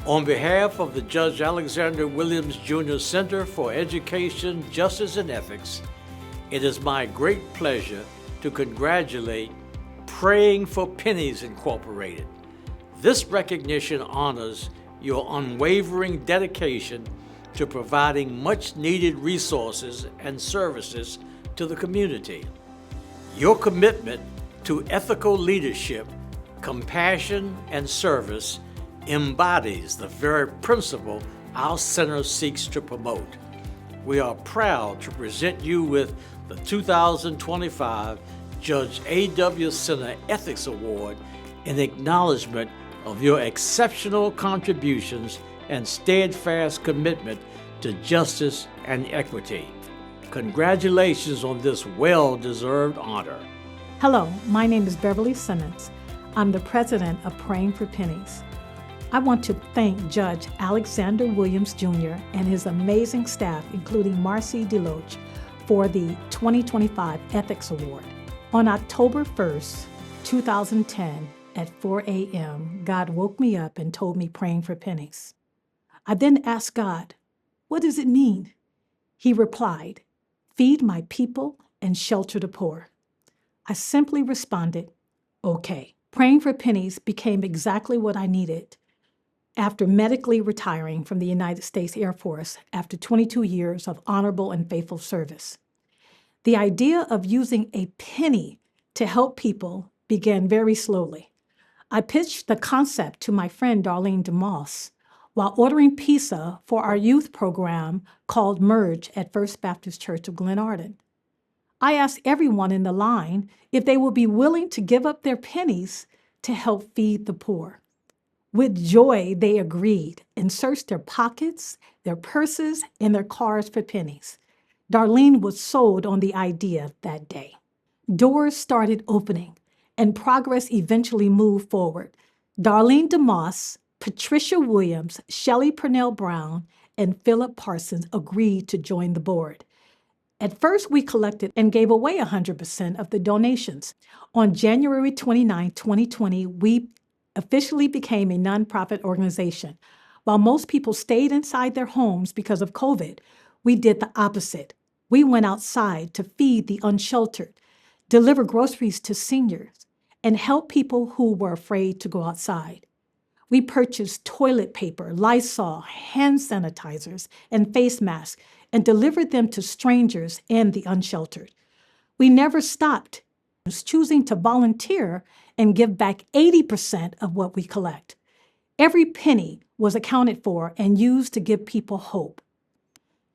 On behalf of the Judge Alexander Williams Jr. Center for Education, Justice, and Ethics, it is my great pleasure to congratulate Praying for Pennies Incorporated. This recognition honors your unwavering dedication to providing much-needed resources and services to the community. Your commitment to ethical leadership, compassion, and service embodies the very principle our center seeks to promote. We are proud to present you with the 2025 Judge A.W. Center Ethics Award in acknowledgement of your exceptional contributions and steadfast commitment to justice and equity. Congratulations on this well-deserved honor. Hello, my name is Beverly Simmons. I'm the president of Praying for Pennies. I want to thank Judge Alexander Williams Jr. and his amazing staff, including Marcy Deloach, for the 2025 Ethics Award. On October 1st, 2010, at 4 a.m., God woke me up and told me praying for pennies. I then asked God, "What does it mean?" He replied, "Feed my people and shelter the poor." I simply responded, "Okay." Praying for pennies became exactly what I needed. After medically retiring from the United States Air Force after 22 years of honorable and faithful service, the idea of using a penny to help people began very slowly. I pitched the concept to my friend Darlene DeMoss while ordering pizza for our youth program called Merge at First Baptist Church of Glenarden. I asked everyone in the line if they would be willing to give up their pennies to help feed the poor. With joy, they agreed and searched their pockets, their purses, and their cars for pennies. Darlene was sold on the idea that day. Doors started opening, and progress eventually moved forward. Darlene DeMoss, Patricia Williams, Shelley Purnell Brown, and Philip Parsons agreed to join the board. At first, we collected and gave away 100% of the donations. On January 29, 2020, we officially became a nonprofit organization. While most people stayed inside their homes because of COVID, we did the opposite. We went outside to feed the unsheltered, deliver groceries to seniors, and help people who were afraid to go outside. We purchased toilet paper, Lysol, hand sanitizers, and face masks, and delivered them to strangers and the unsheltered. We never stopped, choosing to volunteer and give back 80% of what we collect. Every penny was accounted for and used to give people hope.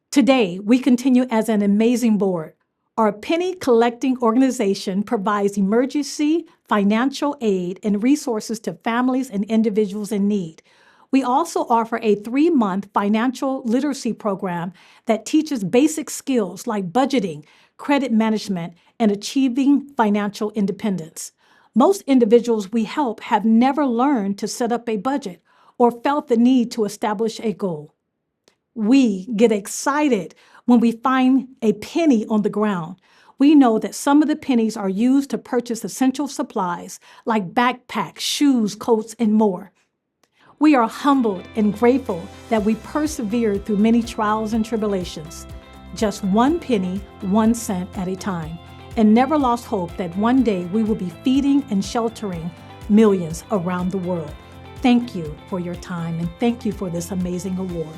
Today, we continue as an amazing board. Our penny collecting organization provides emergency financial aid and resources to families and individuals in need. We also offer a 3-month financial literacy program that teaches basic skills like budgeting, credit management, and achieving financial independence. Most individuals we help have never learned to set up a budget or felt the need to establish a goal. We get excited when we find a penny on the ground. We know that some of the pennies are used to purchase essential supplies like backpacks, shoes, coats, and more. We are humbled and grateful that we persevered through many trials and tribulations, just 1 penny, 1 cent at a time, and never lost hope that one day we will be feeding and sheltering millions around the world. Thank you for your time, and thank you for this amazing award.